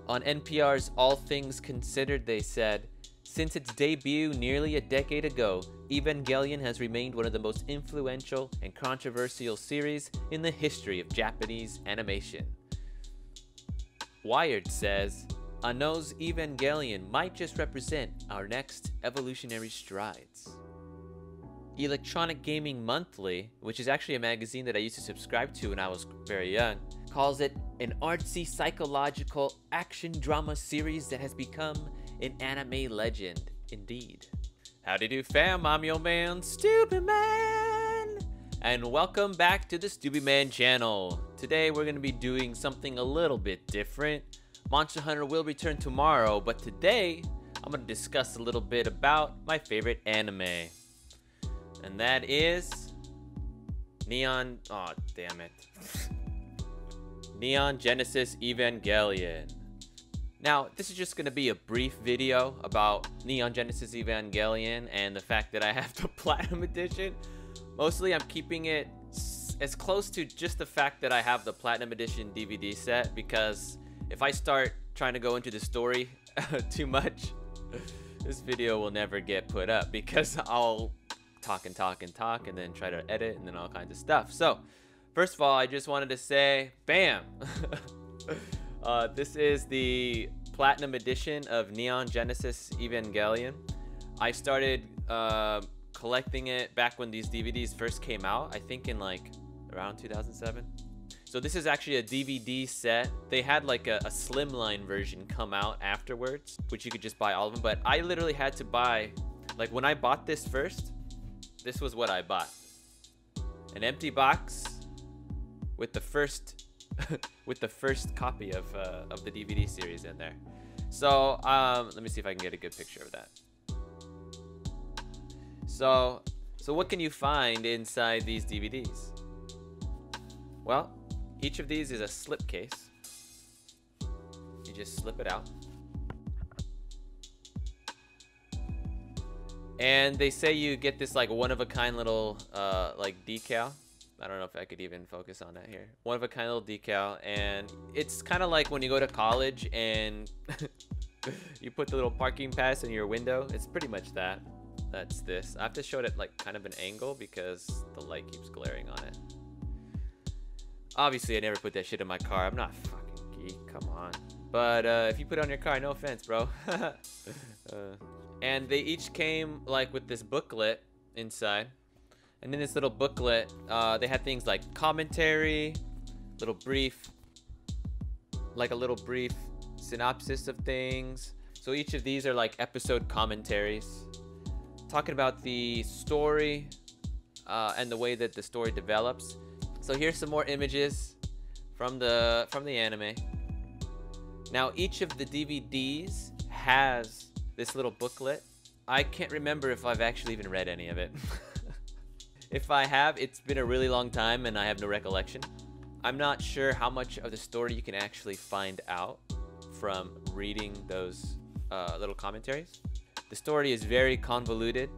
On NPR's All Things Considered, they said, "Since its debut nearly a decade ago, Evangelion has remained one of the most influential and controversial series in the history of Japanese animation." Wired says, "Anno's Evangelion might just represent our next evolutionary strides." Electronic Gaming Monthly, which is actually a magazine that I used to subscribe to when I was very young, calls it an artsy psychological action drama series that has become an anime legend. Indeed. Howdy do fam, I'm your man, SteubeMan! And welcome back to the SteubeMan channel. Today we're going to be doing something a little bit different. Monster Hunter will return tomorrow, but today I'm going to discuss a little bit about my favorite anime. And that is Neon Genesis Evangelion. Now, this is just going to be a brief video about Neon Genesis Evangelion and the fact that I have the Platinum Edition. Mostly, I'm keeping it as close to just the fact that I have the Platinum Edition DVD set, because if I start trying to go into the story too much, this video will never get put up because I'll talk and then try to edit and then all kinds of stuff. So, first of all, I just wanted to say, bam! This is the Platinum Edition of Neon Genesis Evangelion. I started collecting it back when these DVDs first came out, I think in like around 2007. So this is actually a DVD set. They had like a slimline version come out afterwards, which you could just buy all of them, but I literally had to buy, like when I bought this first, this was what I bought. An empty box with the first with the first copy of the DVD series in there. So let me see if I can get a good picture of that. So what can you find inside these DVDs? Well, each of these is a slipcase. You just slip it out. And they say you get this like one-of-a-kind little like decal. I don't know if I could even focus on that here. One-of-a-kind little decal, and it's kind of like when you go to college and you put the little parking pass in your window. It's pretty much that. That's this. I have to show it at like kind of an angle because the light keeps glaring on it. Obviously, I never put that shit in my car. I'm not a fucking geek. Come on. But if you put it on your car, no offense, bro. And they each came like with this booklet inside. And in this little booklet, they had things like commentary, little brief synopsis of things. So each of these are like episode commentaries, talking about the story and the way that the story develops. So here's some more images from the anime. Now each of the DVDs has this little booklet. I can't remember if I've actually even read any of it. If I have, it's been a really long time and I have no recollection. I'm not sure how much of the story you can actually find out from reading those little commentaries. The story is very convoluted.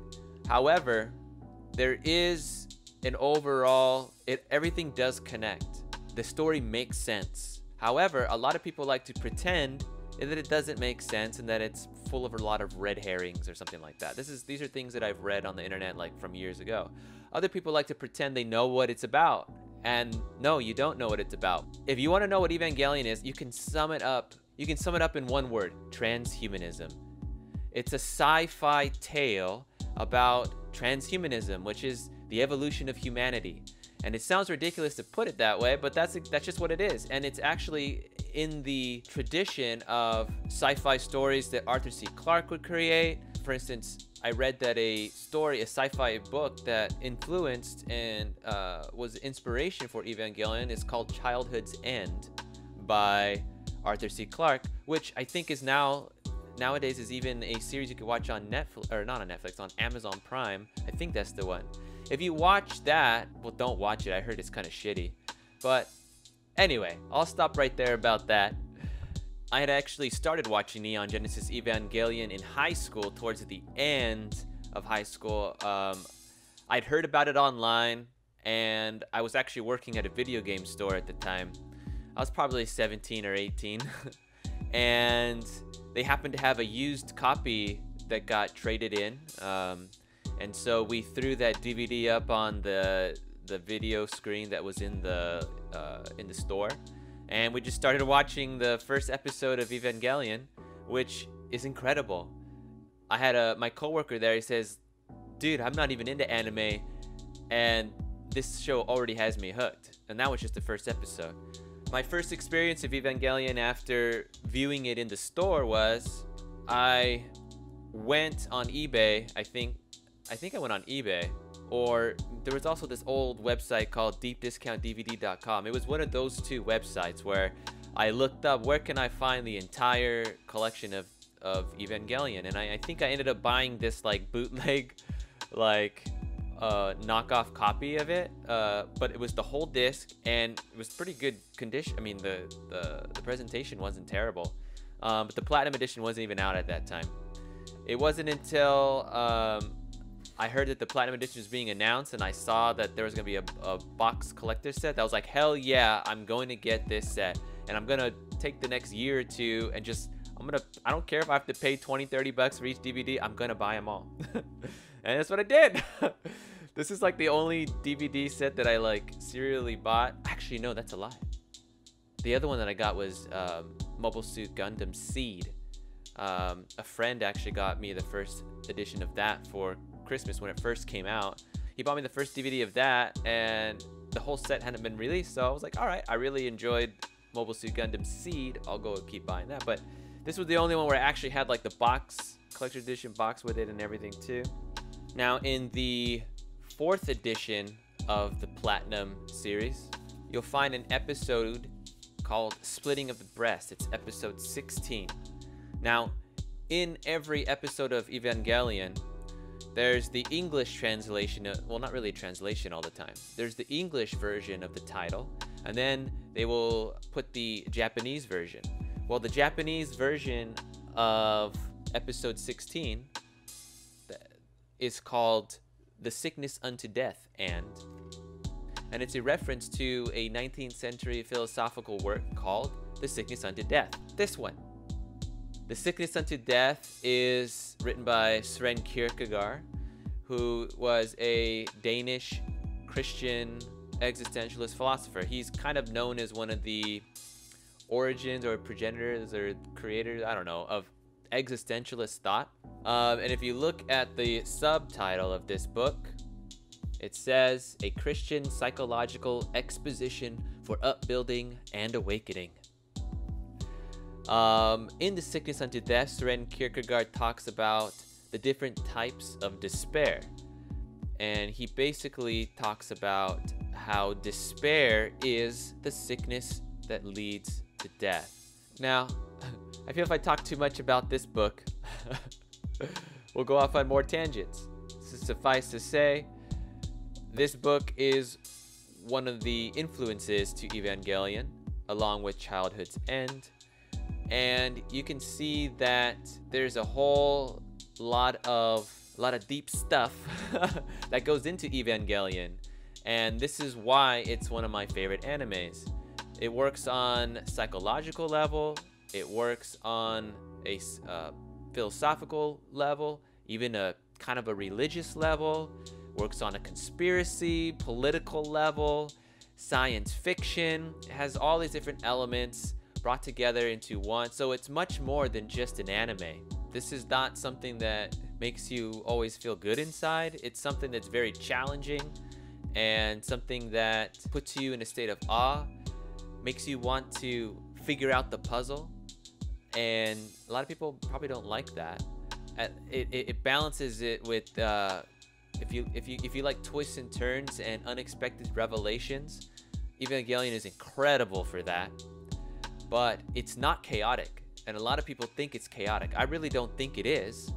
However, there is an overall, everything does connect. The story makes sense. However, a lot of people like to pretend that it doesn't make sense and that it's full of a lot of red herrings or something like that. These are things that I've read on the internet like from years ago. Other people like to pretend they know what it's about, and no, you don't know what it's about. If you want to know what Evangelion is, you can sum it up. You can sum it up in one word: transhumanism. It's a sci-fi tale about transhumanism, which is the evolution of humanity. And it sounds ridiculous to put it that way, but that's just what it is. And it's actually in the tradition of sci-fi stories that Arthur C. Clarke would create. For instance, I read that a sci-fi book that influenced and was inspiration for Evangelion is called Childhood's End by Arthur C. Clarke, which I think is nowadays is even a series you can watch on Netflix, or not on Netflix, on Amazon Prime. I think that's the one. If you watch that, well, don't watch it. I heard it's kind of shitty. But anyway, I'll stop right there about that. I had actually started watching Neon Genesis Evangelion in high school, towards the end of high school. I'd heard about it online, and I was actually working at a video game store at the time. I was probably 17 or 18. and they happened to have a used copy that got traded in, and so we threw that DVD up on the video screen that was in the store, and we just started watching the first episode of Evangelion, which is incredible. I had my coworker there. He says, "Dude, I'm not even into anime, and this show already has me hooked." And that was just the first episode. My first experience of Evangelion after viewing it in the store was I went on eBay. I think I went on eBay, or there was also this old website called deepdiscountdvd.com. It was one of those two websites where I looked up where can I find the entire collection of Evangelion, and I think I ended up buying this like bootleg like knockoff copy of it, but it was the whole disc, and it was pretty good condition. I mean, the presentation wasn't terrible, but the Platinum Edition wasn't even out at that time. It wasn't until I heard that the Platinum Edition was being announced, and I saw that there was gonna be a box collector set, that I was like, hell yeah, I'm going to get this set, and I'm gonna take the next year or two and just I don't care if I have to pay 20-30 bucks for each DVD, I'm gonna buy them all. And that's what I did. This is like the only DVD set that I like serially bought. Actually, no, that's a lie. The other one that I got was Mobile Suit Gundam Seed. A friend actually got me the first edition of that for Christmas when it first came out. He bought me the first DVD of that, and the whole set hadn't been released, so I was like, all right, I really enjoyed Mobile Suit Gundam Seed. I'll go keep buying that. But this was the only one where I actually had like the box, collector's edition box with it and everything too. Now, in the 4th edition of the Platinum series, you'll find an episode called Splitting of the Breast. It's episode 16. Now, in every episode of Evangelion, there's the English translation, well, not really a translation all the time. There's the English version of the title, and then they will put the Japanese version. Well, the Japanese version of episode 16 is called The Sickness Unto Death, and it's a reference to a 19th century philosophical work called The Sickness Unto Death. This one. The Sickness Unto Death is written by Søren Kierkegaard, who was a Danish Christian existentialist philosopher. He's kind of known as one of the origins or progenitors or creators, I don't know, of existentialist thought. And if you look at the subtitle of this book, it says A Christian Psychological Exposition for Upbuilding and Awakening. In The Sickness Unto Death, Søren Kierkegaard talks about the different types of despair, and he basically talks about how despair is the sickness that leads to death. Now, I feel if I talk too much about this book, we'll go off on more tangents. Suffice to say, this book is one of the influences to Evangelion, along with Childhood's End. And you can see that there's a whole lot of deep stuff that goes into Evangelion. And this is why it's one of my favorite animes. It works on psychological level, it works on a philosophical level, even a kind of a religious level, works on a conspiracy, political level, science fiction. It has all these different elements brought together into one. So it's much more than just an anime. This is not something that makes you always feel good inside. It's something that's very challenging and something that puts you in a state of awe, makes you want to figure out the puzzle. And a lot of people probably don't like that. It balances it with if you like twists and turns and unexpected revelations. Evangelion is incredible for that, but it's not chaotic, and a lot of people think it's chaotic. I really don't think it is.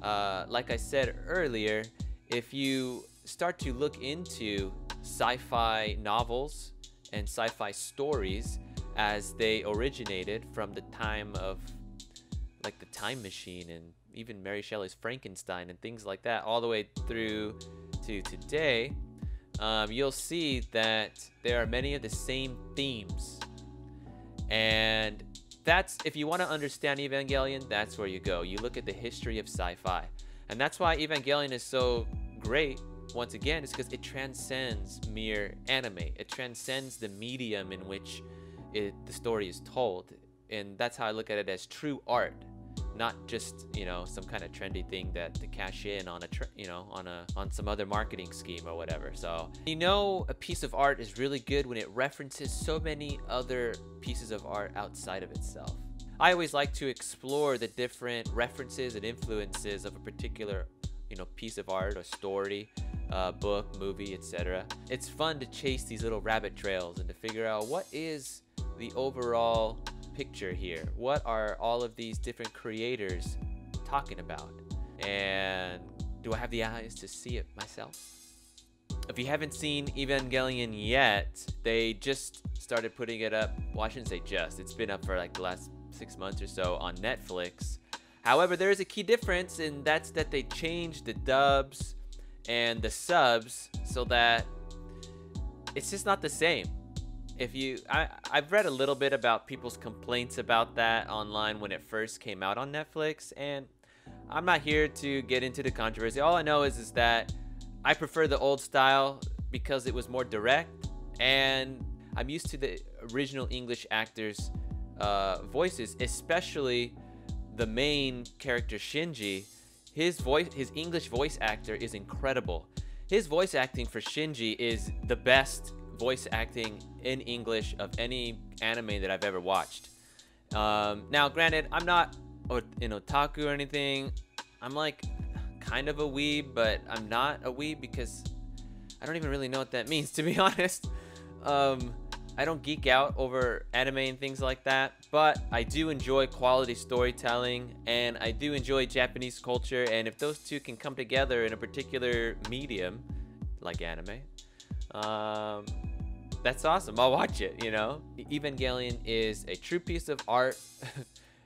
Like I said earlier, if you start to look into sci-fi novels and sci-fi stories as they originated from the time of like the Time Machine and even Mary Shelley's Frankenstein and things like that, all the way through to today, you'll see that there are many of the same themes. And that's, if you want to understand Evangelion, that's where you go. You look at the history of sci-fi. And that's why Evangelion is so great, once again, is because it transcends mere anime. It transcends the medium in which the story is told. And that's how I look at it, as true art, not just, you know, some kind of trendy thing that to cash in on on some other marketing scheme or whatever. So, you know, a piece of art is really good when it references so many other pieces of art outside of itself. I always like to explore the different references and influences of a particular, you know, piece of art or story, book, movie, etc. It's fun to chase these little rabbit trails and to figure out what is the overall picture here. What are all of these different creators talking about? And do I have the eyes to see it myself? If you haven't seen Evangelion yet, they just started putting it up. Well, I shouldn't say just. It's been up for like the last 6 months or so on Netflix. However, there is a key difference, and that's that they changed the dubs and the subs so that it's just not the same. I've read a little bit about people's complaints about that online when it first came out on Netflix, and I'm not here to get into the controversy. All I know is that I prefer the old style because it was more direct, and I'm used to the original English actors' voices, especially the main character Shinji. His English voice actor is incredible. His voice acting for Shinji is the best voice acting in English of any anime that I've ever watched. Now, granted, I'm not an otaku or anything. I'm like kind of a weeb, but I'm not a weeb because I don't even really know what that means, to be honest. I don't geek out over anime and things like that, but I do enjoy quality storytelling, and I do enjoy Japanese culture, and if those two can come together in a particular medium, like anime, that's awesome. I'll watch it, you know? Evangelion is a true piece of art.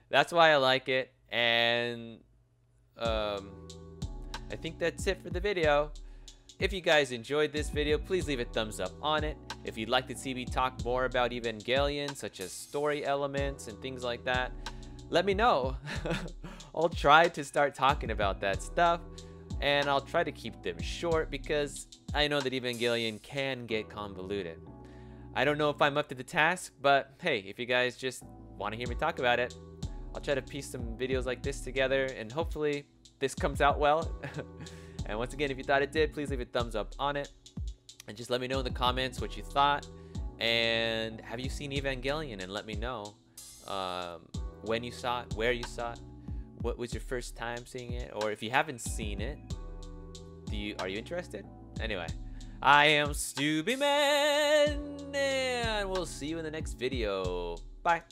That's why I like it, and I think that's it for the video. If you guys enjoyed this video, please leave a thumbs up on it. If you'd like to see me talk more about Evangelion, such as story elements and things like that, let me know. I'll try to start talking about that stuff, and I'll try to keep them short because I know that Evangelion can get convoluted. I don't know if I'm up to the task, but hey, if you guys just want to hear me talk about it, I'll try to piece some videos like this together, and hopefully this comes out well. And once again, if you thought it did, please leave a thumbs up on it. And just let me know in the comments what you thought. And have you seen Evangelion? And let me know when you saw it, where you saw it, what was your first time seeing it, or if you haven't seen it, are you interested? Anyway, I am SteubeMan, and we'll see you in the next video. Bye.